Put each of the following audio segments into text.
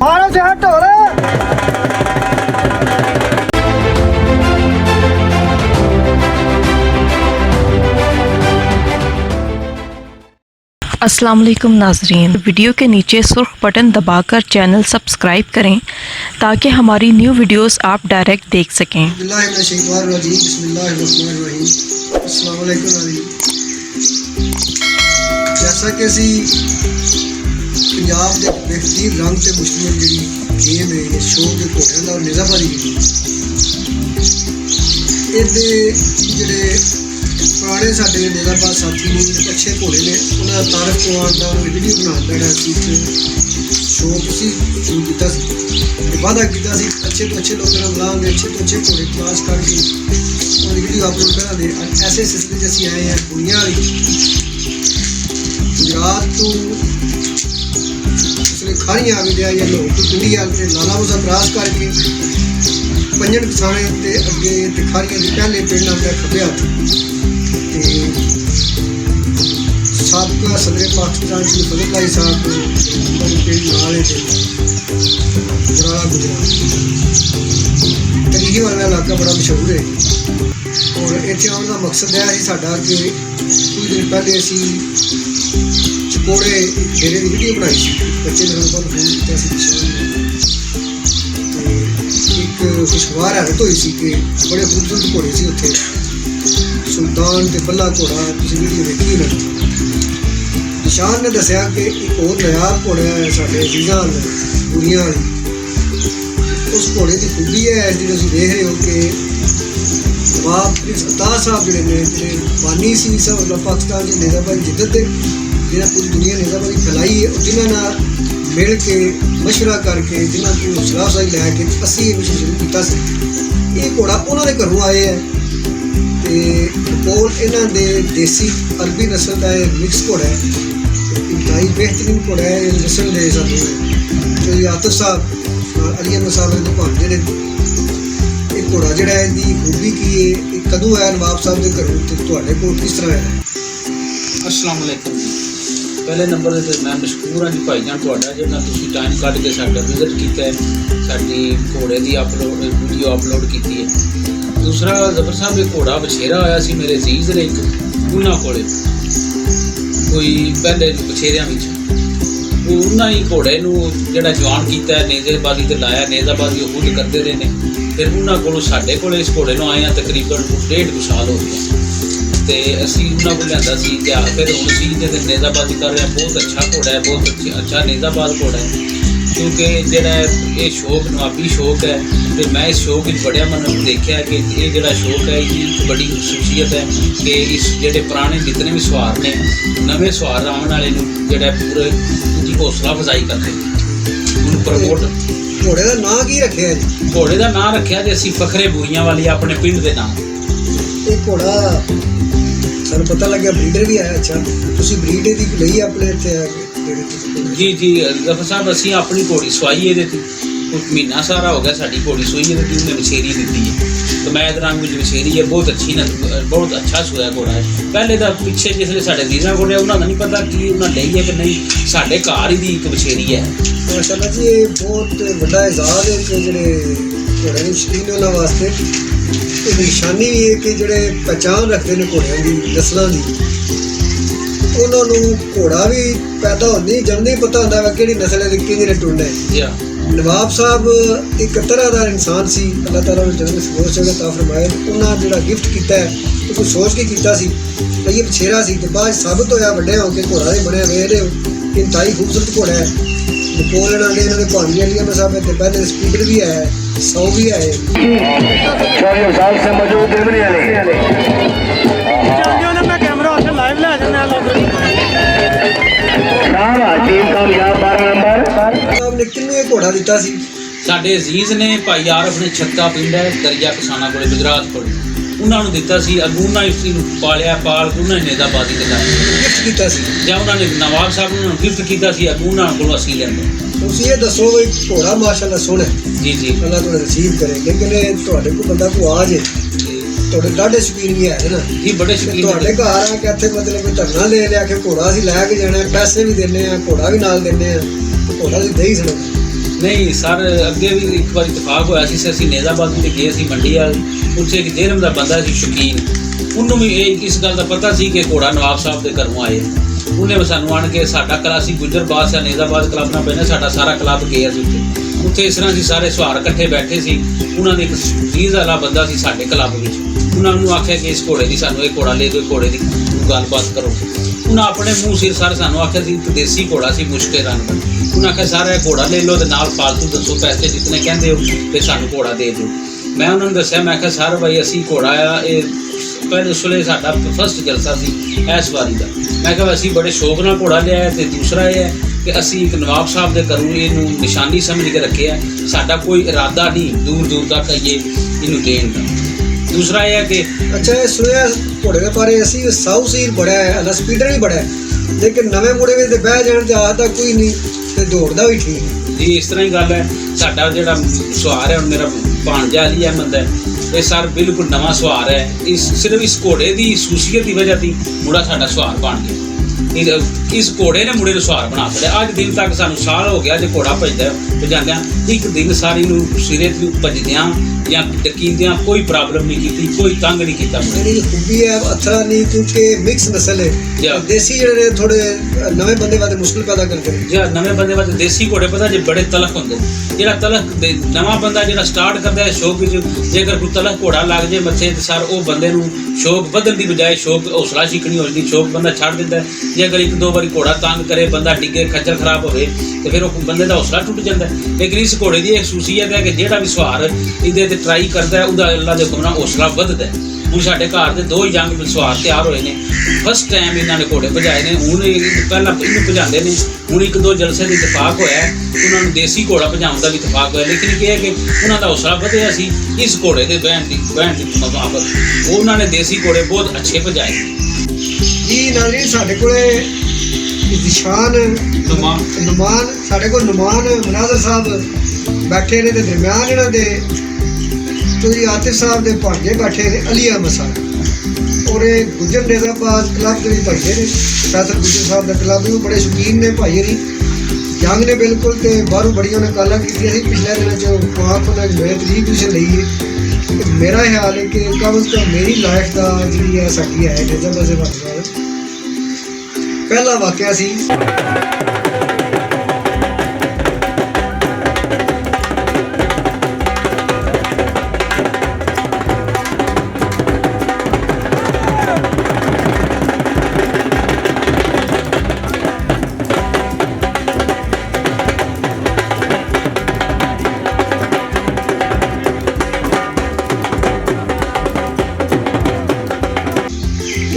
Farm से हट हो रहा अस्सलाम वालेकुम नाजरीन, वीडियो के नीचे सुर्ख बटन दबाकर चैनल सब्सक्राइब करें ताकि हमारी न्यू वीडियोस आप डायरेक्ट देख सकें। जैसा कि असी पंजाब के बेहतरीन रंग से मुश्तमिल जी गेम है ये शो के घोड़िया का और निज़ाबादी ये जोड़े पुराने साढ़े निज़ाबाद साथी ने अच्छे घोड़े ने उन्होंने तारीफ करवाना वीडियो बनाने शो शुरू किया वादा किया अच्छे तो अच्छे लोगों को बुलाएंगे अच्छे तो अच्छे घोड़े तलाश करके और वीडियो अपलोड करेंगे। ऐसे सिलसिले से असीं आए हैं दुनिया वाली गुजरात तो खारियां आ गई या लोग पिंडी आते लाला मूसा क्रॉस करके पंजन किसाने के अगे खारियां के पहले पिंड आता खब्बे हथ साबका सदर पाकिस्तान श्री फजल भाई साहब पिंड नाले गुजरात तरीके वाला इलाका बड़ा मशहूर है और इतने आने का मकसद है साडा कि कुछ दिन पहले असी घोड़े डेरे की वीडियो बनाई बच्चे ने फोन किया एक खुशगवार हैरत हुई सी कि बड़े खूबसूरत घोड़े से उत्थे सुल्तान ते बल्ला घोड़ा तुसीं वीडियो देखी ना। निशान ने दसिया कि एक और नया घोड़ा है साडे अजीज़ां दुनिया वाली उस घोड़े की खूबी है जी तुसीं देख रहे हो कि नवाब प्रिंस अतार साहब जिहड़े ने बानी सी सब पाकिस्तान की निज़ाबादी जिद्दत दे जिन्हें पूरी दुनिया निज़ाबादी फैलाई है और जिन्होंने मिल के मशवरा करके जिन्होंने की हौसला अफजाई लैके असी ये मिशन शुरू किया। ये घोड़ा उन्होंने घरों आए है तो कोल इन्हों के देसी अरबी नस्ल का मिक्स घोड़ा है इंतहाई बेहतरीन घोड़ा है नस्ल ने सानू जो आतिफ साहब अली अहमद साहब के भांजे ने एक घोड़ा जोड़ा है इनकी खूबी की है कदों आया नवाब साहब के घरों तो किस तरह आया। अस्सलाम वालेकुम जी। पहले नंबर ते मैं मशकूर हाँ जी भाईजान तुहाडा जिन्ना तुसीं टाइम कढ के साडा विजिट किया है साडी घोड़े की अपलोड वीडियो अपलोड की है। दूसरा जबर साहब एक घोड़ा बछेरा आया सी मेरे अजीज ने एक उन्होंने कोले कोई पहले बछेरियां विच उन्होंने ही घोड़े नूं जिहड़ा जवान किया नेज़ेबाजी ते लाया नेज़ाबाजी खुद करते रहे ने फिर उन्होंने कोलों साडे कोले इस घोड़े नूं आए हैं तकरीबन 1.5 साल हो गया तो असी उन्होंने को लिया फिर हम असी नेज़ाबाजी कर रहे हैं। बहुत अच्छा घोड़ा है बहुत अच्छा नेज़ाबाद घोड़ा है क्योंकि जोड़ा ये शौक नवाबी शौक है तो मैं इस शौक में बड़िया मैंने देखा कि ये जोड़ा शौक है ये बड़ी खसूसियत है कि इस जोड़े पुराने जितने भी सवार ने नवे सवार आने वाले जोड़ा पूरे उनकी हौसला अफजाई करते उन्होंने प्रमोट। घोड़े का नाम की रखे जी? घोड़े का नाम रखा जी असी फखरे बुरियां वाली अपने पिंड के नाम। एक घोड़ा सानू पता लगे ब्रीडर भी आया। अच्छा तुसी ब्रीड दी लई अपने इत्थे जी जी जफर साहब असी अपनी घोड़ी सवाई ये महीना सारा हो गया साड़ी घोड़ी सुई है उन्हें विछेरी दी है तो मैं रंग में विछेरी है बहुत अच्छी न बहुत अच्छा सोया घोड़ा है। पहले तो पिछले जिसले साढ़े दीजा घोड़े उन्होंने नहीं पता कि उन्हें ली है कि नहीं साढ़े घर ही एक विछेरी है। माशाअल्लाह जी ये बहुत बड़ा एजाज है कि जोड़े घोड़े के शौकीन उन्होंने वास्ते एक निशानी भी है कि जोड़े पहचान रखते हैं घोड़िया की नस्लों की उन्होंने घोड़ा भी पैदा होने जमने ही पता होता है कि नस्ल है कि टुंड है। नवाब साहब एक तरह का इंसान सी अल्लाह ताला ने जन्नत फिरदौस अता फरमाए उन्होंने जो गिफ्ट किया है तो कुछ सोच के किया ये बछेरा सी तो बाद साबित होया वड्डे होके घोड़ा भी बनया वे इंतहाई खूबसूरत घोड़ा है। कोल इन्होंने भांजी अली अहमद साहब के पहले स्पीकर भी है 100 भी है घोड़ा दिता सी साडे अजीज ने भाई आरफ ने छक्का पिंड है दरिया किसाना को गुजरात को उन्होंने दिता सी अगूना इसी पालिया पाल उन्होंने नेज़ाबादी के गिफ्ट किया सी या उन्होंने नवाब साहब ने गिफ्ट किया सी अगूना को असी लेंदे। तुसी ये दसो घोड़ा माशाअल्लाह सोहना जी जी अल्लाह तुहानू नसीब करे लेकिन तुहाडे को बंदा को आ जे थोड़े लाडे शौकीन भी है ना जी बड़े शौकीन थोड़े घर आके इत्थे मतलब धरना ले लिया कि घोड़ा असीं लैके जाना पैसे भी देने घोड़ा भी नाल देने घोड़ा असीं दे ही सकदे ਨਹੀਂ ਸਰ, ਅੱਗੇ ਵੀ ਇੱਕ ਵਾਰ ਇਤਫਾਕ ਹੋਇਆ ਸੀ, ਅਸੀਂ ਨੇਜ਼ਾਬਾਦ ਵੀ ਗਏ ਸੀ ਮੰਡੀ ਵਾਲ, ਉੱਥੇ ਇੱਕ ਜੇਲਮ ਦਾ ਬੰਦਾ ਸੀ ਸ਼ੌਕੀਨ, ਉਹਨੂੰ ਵੀ ਇਸ ਗੱਲ ਦਾ ਪਤਾ ਸੀ ਕਿ ਘੋੜਾ ਨਵਾਬ ਸਾਹਿਬ ਦੇ ਘਰੋਂ ਆਏ। ਉਹਨੇ ਸਾਨੂੰ ਆਣ ਕੇ ਸਾਡਾ ਕਲਾ ਸੀ ਗੁੱਜਰ ਬਾਦਸ਼ਾਹ ਨੇਜ਼ਾਬਾਦ ਕਲੱਬ ਨਾਲ ਪੈਣਾ, ਸਾਡਾ ਸਾਰਾ ਕਲੱਬ ਗਿਆ ਸੀ ਉੱਥੇ ਇਸ ਤਰ੍ਹਾਂ ਸੀ, ਸਾਰੇ ਸੁਹਾਰ ਇਕੱਠੇ ਬੈਠੇ ਸੀ। ਉਹਨਾਂ ਨੇ ਇੱਕ ਚੀਜ਼ ਵਾਲਾ ਬੰਦਾ ਸੀ ਸਾਡੇ ਕਲੱਬ ਵਿੱਚ, ਉਹਨਾਂ ਨੂੰ ਆਖਿਆ ਕਿ ਇਸ ਘੋੜੇ ਦੀ ਸਾਨੂੰ ਇਹ ਘੋੜਾ ਲੈ ਦਿਓ, ਘੋੜੇ ਦੀ ਗੱਲਬਾਤ ਕਰੋ। ਉਹਨਾਂ ਆਪਣੇ ਮੂੰਹ ਸਿਰ ਸਰ ਸਾਨੂੰ ਆਖਿਆ ਸੀ ਇੱਕ ਦੇਸੀ ਘੋੜਾ ਸੀ ਮੁਸ਼ਕੇ ਰੰਗ ਦਾ। ਉਹਨਾਂ ਆਖਿਆ ਸਾਰਾ ਇਹ ਘੋੜਾ ਲੈ ਲਓ ਤੇ ਨਾਲ ਫਾਲਤੂ ਦੱਸੋ ਪੈਸੇ ਜਿਤਨੇ ਕਹਿੰਦੇ ਹੋ ਤੇ ਸਾਨੂੰ ਘੋੜਾ ਦੇ ਦਿਓ। ਮੈਂ ਉਹਨਾਂ ਨੂੰ ਦੱਸਿਆ, ਮੈਂ ਕਿਹਾ ਸਰ ਬਾਈ ਅਸੀਂ ਘੋੜਾ ਆ, ਇਹ ਪਹਿਲੇ ਉਸ ਵੇਲੇ ਸਾਡਾ ਫਸਟ ਜਲਸਾ ਸੀ ਇਸ ਵਾਰੀ ਦਾ। ਮੈਂ ਕਿਹਾ ਅਸੀਂ ਬੜੇ ਸ਼ੌਕ ਨਾਲ ਘੋੜਾ ਲਿਆ ਤੇ ਦੂਸਰਾ ਇਹ ਹੈ ਕਿ ਅਸੀਂ ਇੱਕ ਨਵਾਬ ਸਾਹਿਬ ਦੇ ਘਰੋਂ ਇਹਨੂੰ ਨਿਸ਼ਾਨੀ ਸਮਝ ਕੇ ਰੱਖਿਆ, ਸਾਡਾ ਕੋਈ ਇਰਾਦਾ ਨਹੀਂ ਦੂਰ ਦੂਰ ਤੱਕ ਇਹਨੂੰ ਦੇਣ ਦਾ। ਦੂਸਰਾ ਇਹ ਹੈ ਕਿ ਅੱਛਾ, ਇਹ ਸੁਣਿਆ ਘੋੜੇ ਦੇ ਬਾਰੇ ਅਸੀਂ ਸਾਊ ਸੀਰ ਬੜਾ ਹੈ, ਅਲਾ ਸਪੀਡਰ ਵੀ ਬੜਾ ਹੈ, ਲੇਕਿਨ ਨਵੇਂ ਮੁੰਡੇ ਵਿੱਚ ਬਹਿ ਜਾਣ ਤੇ ਆਦਾ ਕੋਈ ਨਹੀਂ ਤੇ ਦੌੜਦਾ ਵੀ ਠੀਕ ਜੀ। ਇਸ ਤਰ੍ਹਾਂ ਹੀ ਗੱਲ ਹੈ। ਸਾਡਾ ਜਿਹੜਾ ਸੁਹਾਰ ਹੈ, ਹੁਣ ਮੇਰਾ ਭਾਣਜਾ ਅਲੀ ਅਹਿਮਦ ਹੈ, ਇਹ ਸਰ ਬਿਲਕੁਲ ਨਵਾਂ ਸੁਹਾਰ ਹੈ। ਸਿਰਫ ਇਸ ਘੋੜੇ ਦੀ ਖੂਸੀਅਤ ਦੀ ਵਜ੍ਹਾ ਤੋਂ ਮੁੰਡਾ ਸਾਡਾ ਸੁਹਾਰ ਬਣ ਗਿਆ। ਇਸ ਘੋੜੇ ਨੇ ਮੁੰਡੇ ਨੂੰ ਸੁਹਾਰ ਬਣਾ ਦਿੱਤਾ। ਅੱਜ ਦਿਨ ਤੱਕ ਸਾਨੂੰ ਸਾਲ ਹੋ ਗਿਆ ਜੇ ਘੋੜਾ ਭਜਾਉਂਦਿਆਂ ਇੱਕ ਦਿਨ ਸਾਰੀ ਨੂੰ ਸਿਰੇ ਤੋਂ ਭਜਦਿਆਂ ਜਾਂ ਡਕੀਂਦਿਆਂ ਕੋਈ ਪ੍ਰੋਬਲਮ ਨਹੀਂ ਕੀਤੀ, ਕੋਈ ਤੰਗ ਨਹੀਂ ਕੀਤਾ। ਮੇਰੀ ਖੂਬੀ ਹੈ ਅਥਰਾ ਨਹੀਂ, ਕਿਉਂਕਿ ਮਿਕਸ ਨਸਲ ਹੈ। ਦੇਸੀ ਜਿਹੜੇ ਥੋੜੇ ਨਵੇਂ ਬੰਦੇ ਵਾਸਤੇ ਮੁਸ਼ਕਿਲ ਪੈਦਾ ਕਰਦੇ ਨੇ। ਜਿਹੜਾ ਨਵੇਂ ਬੰਦੇ ਵਾਸਤੇ ਦੇਸੀ ਘੋੜੇ ਪਤਾ ਜੇ ਬੜੇ ਤਲਖ ਹੁੰਦੇ, ਜਿਹੜਾ ਤਲਖ ਨਵਾਂ ਬੰਦਾ ਜਿਹੜਾ ਸਟਾਰਟ ਕਰਦਾ ਹੈ ਸ਼ੌਕ ਵਿੱਚ, ਜੇਕਰ ਕੋਈ ਤਲਖ ਘੋੜਾ ਲੱਗ ਜੇ ਮੱਥੇ ਤੇ ਸਰ ਉਹ ਬੰਦੇ ਨੂੰ ਸ਼ੌਕ ਵਧਣ ਦੀ ਬਜਾਏ ਸ਼ੌਕ ਹੌਸਲਾ ਸ਼ਿਕਣੀ ਹੋ ਜਾਂਦੀ, ਸ਼ੌਕ ਬੰਦਾ ਛੱਡ ਦਿੰਦਾ। ਜੇ ਅਗਰ ਇੱਕ ਦੋ ਵਾਰੀ ਘੋੜਾ ਤੰਗ ਕਰੇ, ਬੰਦਾ ਡਿੱਗੇ, ਖੱਜਲ ਖਰਾਬ ਹੋਵੇ ਤੇ ਫਿਰ ਉਹ ਬੰਦੇ ਦਾ ਹੌਸਲਾ ਟੁੱਟ ਜਾਂਦਾ। ਲੇਕਿਨ ਇਸ ਘੋੜੇ ਦੀ ਇਹ ਖੂਸੀਅਤ ਹੈ ਕਿ ਜਿਹੜਾ ਵੀ ਸਵਾਰ ਇਹਦੇ ਤੇ ਟਰਾਈ ਕਰਦਾ ਉਹਦਾ ਅੱਲਾ ਦੇ ਹੁਕਮ ਨਾਲ ਹੌਸਲਾ ਵੱਧਦਾ। ਹੁਣ ਸਾਡੇ ਘਰ ਦੇ 2 ਯੰਗ ਸਵਾਰ ਤਿਆਰ ਹੋਏ ਨੇ, ਫਸਟ ਟਾਈਮ ਇਹਨਾਂ ਨੇ ਘੋੜੇ ਭਜਾਏ ਨੇ। ਹੁਣ ਪਹਿਲਾਂ ਇਹਨੂੰ ਭਜਾਉਂਦੇ ਨੇ, ਹੁਣ ਇੱਕ ਦੋ ਜਲਸੇ ਦਾ ਇਤਫਾਕ ਹੋਇਆ, ਉਹਨਾਂ ਨੂੰ ਦੇਸੀ ਘੋੜਾ ਭਜਾਉਣ ਦਾ ਵੀ ਇਤਫਾਕ ਹੋਇਆ। ਲੇਕਿਨ ਇਹ ਹੈ ਕਿ ਉਹਨਾਂ ਦਾ ਹੌਸਲਾ ਵਧਿਆ ਸੀ ਇਸ ਘੋੜੇ ਦੇ ਬਹਿਣ ਦੀ ਮੁਤਾਬਕ। ਉਹਨਾਂ ਨੇ ਦੇਸੀ ਘੋੜੇ ਬਹੁਤ ਅੱਛੇ ਭਜਾਏ ਜੀ। ਨਾਜ਼ਰੀਨ, ਸਾਡੇ ਕੋਲੇ ਨਿਸ਼ਾਨ ਨੁਮਾਨ, ਸਾਡੇ ਕੋਲ ਨੁਮਾਨ ਮਨਾਜ਼ਰ ਸਾਹਿਬ ਬੈਠੇ ਨੇ ਤੇ ਦਰਮਿਆਨ ਇਹਨਾਂ ਦੇ ਤੁਸੀਂ ਆਤਿਫ ਸਾਹਿਬ ਦੇ ਭਾਂਜੇ ਬੈਠੇ ਨੇ ਅਲੀ ਅਹਿਮਦ ਸਾਹਿਬ, ਔਰ ਇਹ ਗੁੱਜਰ ਨੇਜ਼ਾਬਾਦ ਕਲੱਬ ਦੇ ਵੀ ਭਾਈਏ ਨੇ। ਫੈਸਲ ਗੁੱਜਰ ਸਾਹਿਬ ਦਾ ਕਲੱਬ ਵੀ ਬੜੇ ਸ਼ੌਕੀਨ ਨੇ ਭਾਈਏ ਨਹੀਂ, ਜੰਗ ਨੇ ਬਿਲਕੁਲ, ਤੇ ਬਾਹਰੋਂ ਬੜੀਆਂ ਨੇ ਕਾਲਾਂ ਕੀਤੀਆਂ ਸੀ ਪਿਛਲੇ ਦਿਨਾਂ 'ਚ ਪਾਕ ਉਹਨਾਂ ਦੀ ਮੈਂ 3 ਪੋਜੀਸ਼ਨ ਲਈ ਹੈ। ਮੇਰਾ ਖਿਆਲ ਹੈ ਕਿ ਕਮ ਸੇ ਕਮ ਮੇਰੀ ਲਾਈਫ ਦਾ ਜਿਹੜੀ ਹੈ ਸਾਡੀ ਹੈ ਨੇਜ਼ਾਬਾਦ ਦੇ ਬਾਰੇ ਪਹਿਲਾ ਵਾਕਿਆ ਸੀ।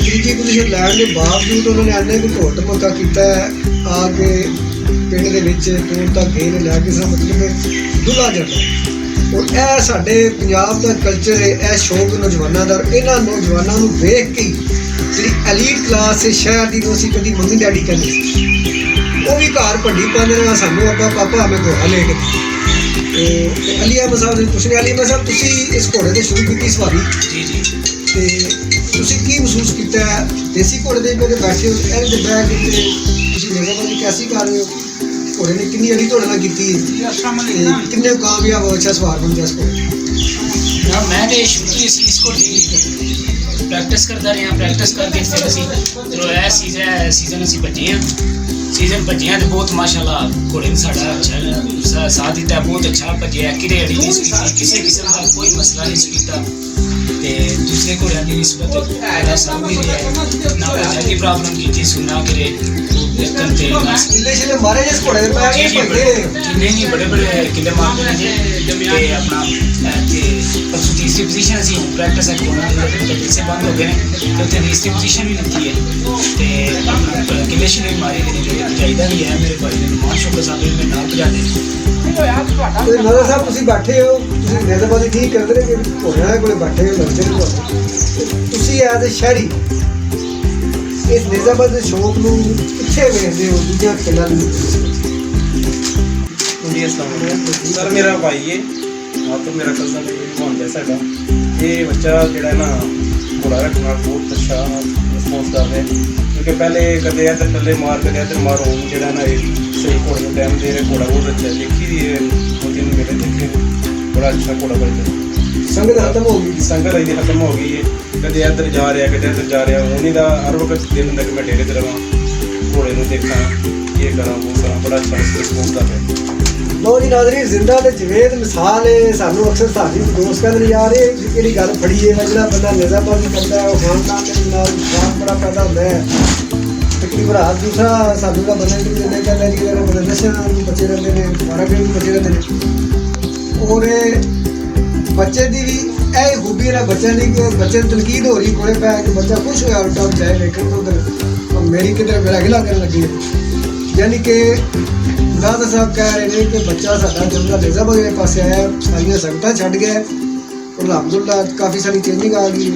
ਤੀਜੀ ਪੋਜੀਸ਼ਨ ਲੈਣ ਦੇ ਬਾਵਜੂਦ ਉਹਨਾਂ ਨੇ ਇੰਨੇ ਕੁ ਘੋਟ ਮੱਕਾ ਕੀਤਾ ਆ ਕੇ ਪਿੰਡ ਦੇ ਵਿੱਚ ਦੂਰ ਤੱਕ ਗਏ ਨੇ ਲੈ ਕੇ ਸਾ ਮਤਲਬ ਦੁੱਲਾ ਜਾਂਦਾ। ਔਰ ਇਹ ਸਾਡੇ ਪੰਜਾਬ ਦਾ ਕਲਚਰ ਹੈ, ਇਹ ਸ਼ੌਕ ਨੌਜਵਾਨਾਂ ਦਾ। ਇਹਨਾਂ ਨੌਜਵਾਨਾਂ ਨੂੰ ਵੇਖ ਕੇ ਜਿਹੜੀ ਐਲੀਟ ਕਲਾਸ ਹੈ ਸ਼ਹਿਰ ਦੀ, ਨੂੰ ਅਸੀਂ ਕਦੀ ਮੰਮੀ ਡੈਡੀ ਕਹਿੰਦੇ ਸੀ, ਉਹ ਵੀ ਘਰ ਭੱਡੀ ਪਾਉਂਦੇ ਨੇ ਸਾਨੂੰ ਅੱਬਾ ਪਾਪਾ ਹਮੇ ਘੋੜਾ ਲੈ ਕੇ। ਤੇ ਅਲੀ ਅਹਿਮਦ ਸਾਹਿਬ ਨੇ ਪੁੱਛਿਆ, ਅਲੀ ਅਹਿਮਦ ਸਾਹਿਬ ਤੁਸੀਂ ਇਸ ਘੋੜੇ ਤੋਂ ਸ਼ੁਰੂ ਕੀਤੀ ਸਵਾਰੀ? ਜੀ। ਤੇ ਤੁਸੀਂ ਕੀ ਮਹਿਸੂਸ ਕੀਤਾ ਦੇਸੀ ਘੋੜੇ ਦੇ ਉੱਤੇ ਬੈਠੇ ਹੋ, ਇਹਦੇ ਬੈਠ ਕੇ ਤੁਸੀਂ ਨੇਜ਼ਾਬਾਦ ਕੈਸੀ ਕਰ ਰਹੇ ਹੋ? ਘੋੜੇ ਨੇ ਕਿੰਨੀ ਅੜੀ ਤੁਹਾਡੇ ਨਾਲ ਕੀਤੀ ਹੈ? ਕਿੰਨੇ ਕਾਮਯਾਬ ਹੋ ਅੱਛਾ ਸਵਾਰ ਬਣ ਗਿਆ ਇਸ ਘੋੜੇ? मैं तो शुरू तो इसको प्रैक्टिस करता रहा, प्रैक्टिस करके फिर असी चलो यह सीजन असी भजे हाँ, सीजन भजे हाँ तो बहुत माशाअल्लाह घोड़े ने साड़ा अच्छा साथ दिता, बहुत अच्छा भजे। किरे अड़ी नहीं की, किसी किस्म का कोई मसला नहीं किया। तो दूसरे घोड़ों की निस्बत सब भी ना पैसा की प्रॉब्लम की सुना करे नहीं बड़े बड़े किले मारते हैं। अपना परसों तीसरी पोजीशन असी प्रैक्टिस से बंद हो गए तो उत्थे तीसरी पोजीशन भी लगती है। तो किले शिले मारे चाहिए भी है। मेरे भाई ने नुमान शुक्र साहब मेरे नाल भजाते। नाज़र साहब ਤੁਸੀਂ ਬੈਠੇ ਹੋ, ਤੁਸੀਂ ਨੇਜ਼ਾਬਾਦੀ ਠੀਕ ਕਰਦੇ ਰਹੇ ਕਿ ਘੋੜਿਆਂ ਕੋਲ ਬੈਠੇ ਹੋ ਲੜਦੇ ਨੇ ਤੁਹਾਨੂੰ, ਤੁਸੀਂ ਐਜ਼ ਅ ਸ਼ਹਿਰੀ ਇਸ ਨੇਜ਼ਾਬਾਦ ਦੇ ਸ਼ੌਕ ਨੂੰ ਕਿੱਥੇ ਵੇਖਦੇ ਹੋ ਦੂਜਿਆਂ ਖੇਡਾਂ ਨੂੰ? जी अस्सलाम वालेकुम सर, मेरा भाई है आप तो मेरा कज़न भांजा साडा। ये बच्चा जिहड़ा ना घोड़ा रखना बहुत अच्छा रिस्पॉन्स कर रहा है। क्योंकि पहले कदे इधर थल्ले मार कदे इधर मारो जेड़ा ना सही घोड़े को टाइम दे रहे घोड़ा बहुत अच्छा है। देखी दी है 2-3 मेले देखे बड़ा अच्छा घोड़ा बनता ਸੰਗਤ ਖਤਮ ਹੋ ਗਈ संगत अभी खत्म हो गई है कदे इधर जा रहा कदे इधर जा रहा उन्हीं का हर वक्त दिल होंगे कि मैं डेरे ते रवां घोड़े को देखा ये करा वो करा बड़ा अच्छा रिस्पॉन्स कर रहा ਲੋ ਜੀ ਨਾਜ਼ਰੀਨ ਜ਼ਿੰਦਾ ਤੇ ਜਵੇਦ ਮਿਸਾਲ ਹੈ ਸਾਨੂੰ ਅਕਸਰ ਸਾਡੀ ਦੋਸਤ ਕਹਿੰਦੇ ਨੇ ਯਾਰ ਇਹ ਕਿਹੜੀ ਗੱਲ ਫੜੀ ਹੈ ਜਿਹੜਾ ਬੰਦਾ ਨਿਜ਼ਾਬਾਜ਼ੀ ਕਰਦਾ ਹੈ ਉਹ ਖਾਨਦਾਨ ਦੇ ਨਾਲ ਖਾਨ ਬੜਾ ਪੈਦਾ ਹੁੰਦਾ ਹੈ ਤਕਰੀਬਨ ਰਾਤ ਦੂਸਰਾ ਸਾਨੂੰ ਦਾ ਬੰਦਾ ਵੀ ਦਿੰਦੇ ਕਹਿੰਦਾ ਜੀ ਜਿਹੜੇ ਬੰਦੇ ਨਸ਼ਿਆਂ ਨੂੰ ਬੱਚੇ ਰਹਿੰਦੇ ਨੇ ਮਾਰਾ ਕੇ ਵੀ ਬੱਚੇ ਰਹਿੰਦੇ ਨੇ ਉਹਨੇ ਬੱਚੇ ਦੀ ਵੀ ਇਹ ਖੂਬੀ ਹੈ ਨਾ ਬੱਚਿਆਂ ਦੀ ਕਿ ਬੱਚੇ ਨੂੰ ਤਨਕੀਦ ਹੋ ਰਹੀ ਕੋਲੇ ਪੈ ਕਿ ਬੱਚਾ ਖੁਸ਼ ਹੋਇਆ ਉਲਟਾ ਜਾਏ ਲੇਕਿਨ ਉਧਰ ਮੇਰੀ ਕਿਧਰ ਮੇਰਾ ਗਿਲਾ ਕਰਨ ਲੱਗੀ ਯਾਨੀ ਕਿ ਦਾਦਾ ਸਾਹਿਬ ਕਹਿ ਰਹੇ ਨੇ ਕਿ ਬੱਚਾ ਸਾਡਾ ਜਮਲਾ ਨਿਜ਼ਾਬਾਜ਼ੀ ਦੇ ਪਾਸੇ ਆਇਆ ਸਾਰੀਆਂ ਸੰਗਤਾਂ ਛੱਡ ਗਿਆ ਅਲਹਮਦੁਲਿਲਾ ਕਾਫੀ ਸਾਰੀ ਚੇਂਜਿੰਗ ਆ ਗਈ